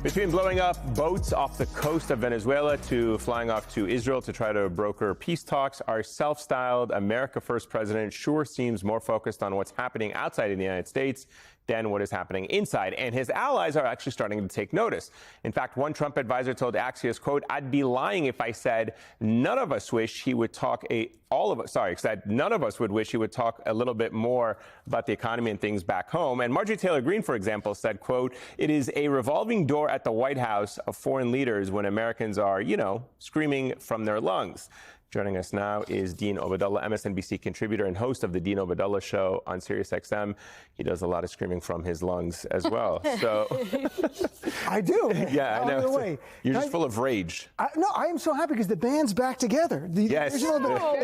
Between blowing up boats off the coast of Venezuela to flying off to Israel to try to broker peace talks, our self-styled America First president sure seems more focused on what's happening outside of the United States than what is happening inside. And his allies are actually starting to take notice. In fact, one Trump advisor told Axios, quote, "I'd be lying if I said none of us wish he would talk none of us would wish he would talk a little bit more about the economy and things back home." And Marjorie Taylor Greene, for example, said, quote, "It is a revolving door at the White House of foreign leaders when Americans are, screaming from their lungs." Joining us now is Dean Obeidallah, MSNBC contributor and host of the Dean Obeidallah Show on SiriusXM. He does a lot of screaming from his lungs as well. So I do. Yeah, I know. You're just full of rage. I am so happy because the band's back together. It's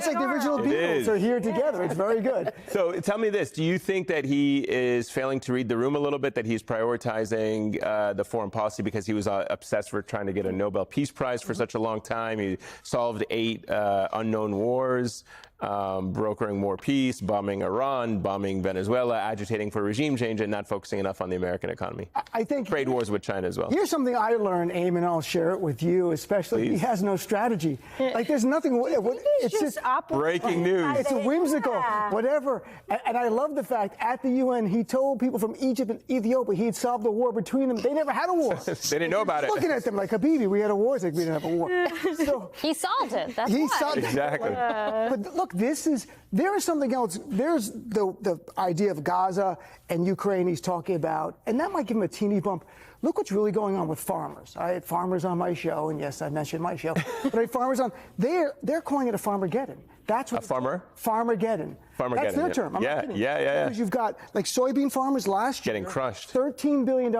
like the original Beatles are here together. It's very good. So tell me this. Do you think that he is failing to read the room a little bit, that he's prioritizing the foreign policy because he was obsessed with trying to get a Nobel Peace Prize for such a long time? He solved 8 unknown wars, brokering more peace, bombing Iran, bombing Venezuela, agitating for regime change, and not focusing enough on the American economy. I think trade wars with China as well. Here's something I learned, Aim, and I'll share it with you, especially. Please. He has no strategy. Like, there's nothing. It's just breaking news. It's a whimsical, whatever. And I love the fact at the UN he told people from Egypt and Ethiopia he had solved the war between them. They never had a war. They didn't know about it. Looking at them like, Habibi, we had a war. It's like we didn't have a war. So he solved it. That's why. Solved exactly. But look, there is something else. There's the idea of Gaza and Ukraine he's talking about, and that might give him a teeny bump. Look what's really going on with farmers. I had farmers on my show, and yes, I mentioned my show. But I had farmers on. They're calling it a Farmageddon. That's what a farmer? Farmageddon. That's their term. I'm not kidding. Yeah. Because you've got like soybean farmers last year getting crushed. $13 billion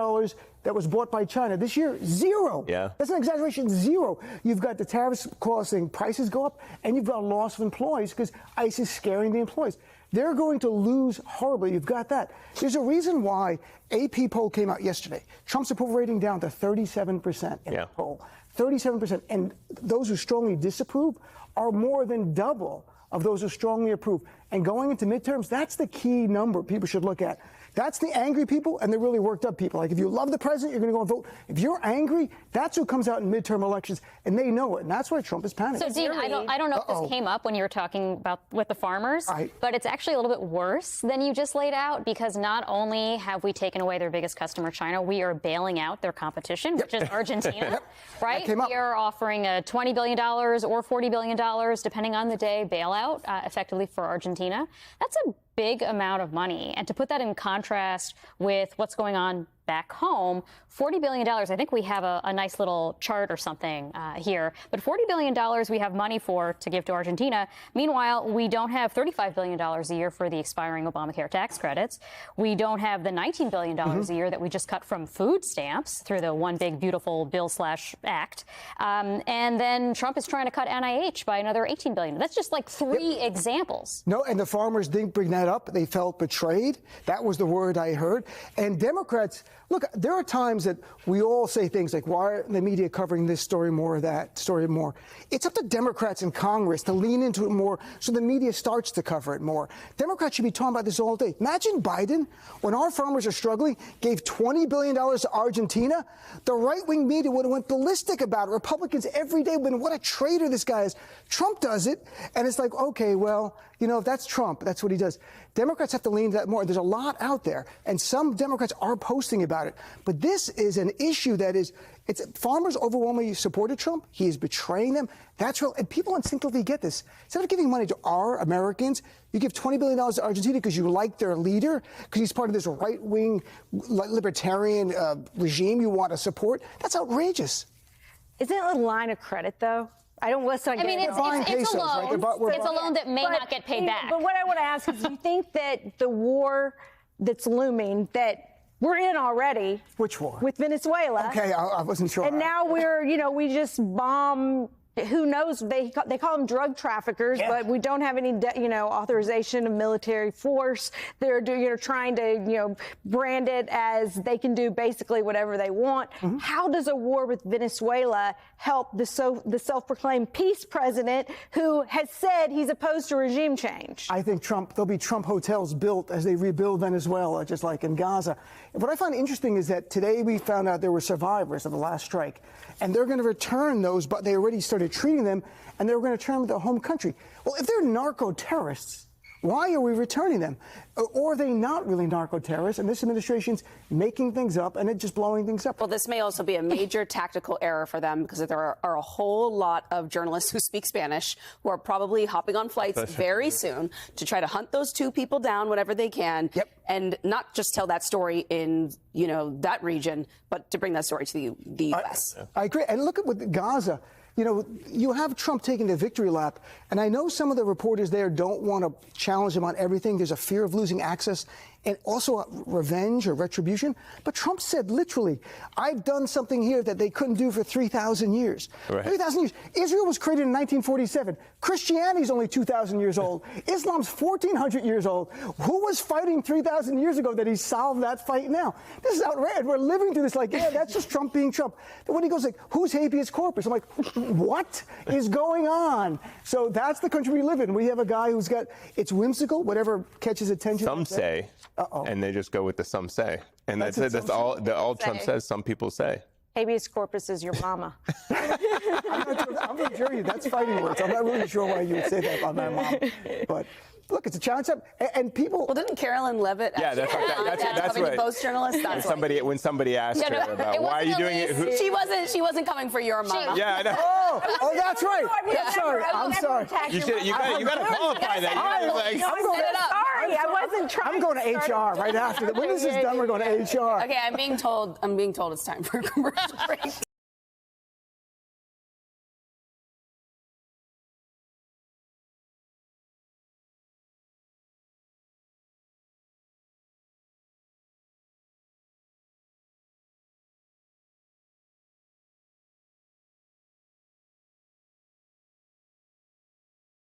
that was bought by China. This year, zero. Yeah. That's an exaggeration, zero. You've got the tariffs causing prices go up, and you've got a loss of employees because ICE is scaring the employees. They're going to lose horribly. You've got that. There's a reason why AP poll came out yesterday. Trump's approval rating down to 37% in the poll. 37%. And those who strongly disapprove are more than double of those who strongly approve. And going into midterms, that's the key number people should look at. That's the angry people and the really worked up people. Like, if you love the president, you're going to go and vote. If you're angry, that's who comes out in midterm elections, and they know it. And that's why Trump is panicking. So, Dean, I don't know if this came up when you were talking about with the farmers, but it's actually a little bit worse than you just laid out, because not only have we taken away their biggest customer, China, we are bailing out their competition, which is Argentina, right? We are offering a $20 billion or $40 billion, depending on the day, bailout effectively for Argentina. That's a big amount of money. And to put that in contrast with what's going on back home, $40 billion, I think we have a nice little chart or something here, but $40 billion we have money for to give to Argentina. Meanwhile, we don't have $35 billion a year for the expiring Obamacare tax credits. We don't have the $19 billion a year that we just cut from food stamps through the One Big Beautiful Bill/Act. And then Trump is trying to cut NIH by another $18 billion. That's just like 3 examples. No, and the farmers didn't bring that up. They felt betrayed. That was the word I heard. And Democrats, look, there are times that we all say things like, why aren't the media covering this story more, that story more? It's up to Democrats in Congress to lean into it more so the media starts to cover it more. Democrats should be talking about this all day. Imagine Biden, when our farmers are struggling, gave $20 billion to Argentina. The right-wing media would have went ballistic about it. Republicans every day would have been, what a traitor this guy is. Trump does it, and it's like, okay, well, if that's Trump, that's what he does. Democrats have to lean into that more. There's a lot out there, and some Democrats are posting about it. But this is an issue that farmers overwhelmingly supported Trump. He is betraying them. That's real. And people instinctively get this. Instead of giving money to our Americans, you give $20 billion to Argentina because you like their leader, because he's part of this right-wing libertarian regime you want to support. That's outrageous. Isn't it a line of credit, though? I don't listen. I mean, it's a loan. It's a loan that may not get paid back. But what I want to ask is, do you think that the war that's looming, that we're in already? Which war? With Venezuela. Okay, I wasn't sure. And now we just bomb who knows? They call them drug traffickers, but we don't have any, authorization of military force. They're trying to, brand it as they can do basically whatever they want. Mm-hmm. How does a war with Venezuela help the self-proclaimed peace president who has said he's opposed to regime change? I think there'll be Trump hotels built as they rebuild Venezuela, just like in Gaza. What I find interesting is that today we found out there were survivors of the last strike, and they're going to return those, but they already started treating them, and they were going to return them to their home country. Well, if they're narco-terrorists, why are we returning them? Or are they not really narco-terrorists, and this administration's making things up and it's just blowing things up? Well, this may also be a major tactical error for them, because there are a whole lot of journalists who speak Spanish who are probably hopping on flights very soon to try to hunt those two people down whenever they can, and not just tell that story in, that region, but to bring that story to the U.S. I agree. And look at what Gaza. You have Trump taking the victory lap, and I know some of the reporters there don't want to challenge him on everything. There's a fear of losing access and also revenge or retribution. But Trump said literally, I've done something here that they couldn't do for 3,000 years. Right. 3,000 years. Israel was created in 1947. Christianity's only 2,000 years old. Islam's 1,400 years old. Who was fighting 3,000 years ago that he solved that fight now? This is outrageous. We're living through this like, that's just Trump being Trump. Then when he goes like, who's habeas corpus? I'm like, what is going on? So that's the country we live in. We have a guy who's got, it's whimsical, whatever catches attention. Some say, and they just go with the some say. And that's it. That's all Trump says, some people say. Habeas corpus is your mama. I'm going to jury you. That's fighting words. I'm not really sure why you would say that about my mom. But look, it's a challenge. And people. Well, didn't Carolyn Levitt? That's right. Post journalist. When somebody asked her about why are you doing it, she wasn't coming for your mama. I know. Oh, that's right. I'm sorry. You got to qualify that. I wasn't trying. I'm going to HR right after. When this is done, we're going to HR. Okay, I'm being told it's time for a commercial break.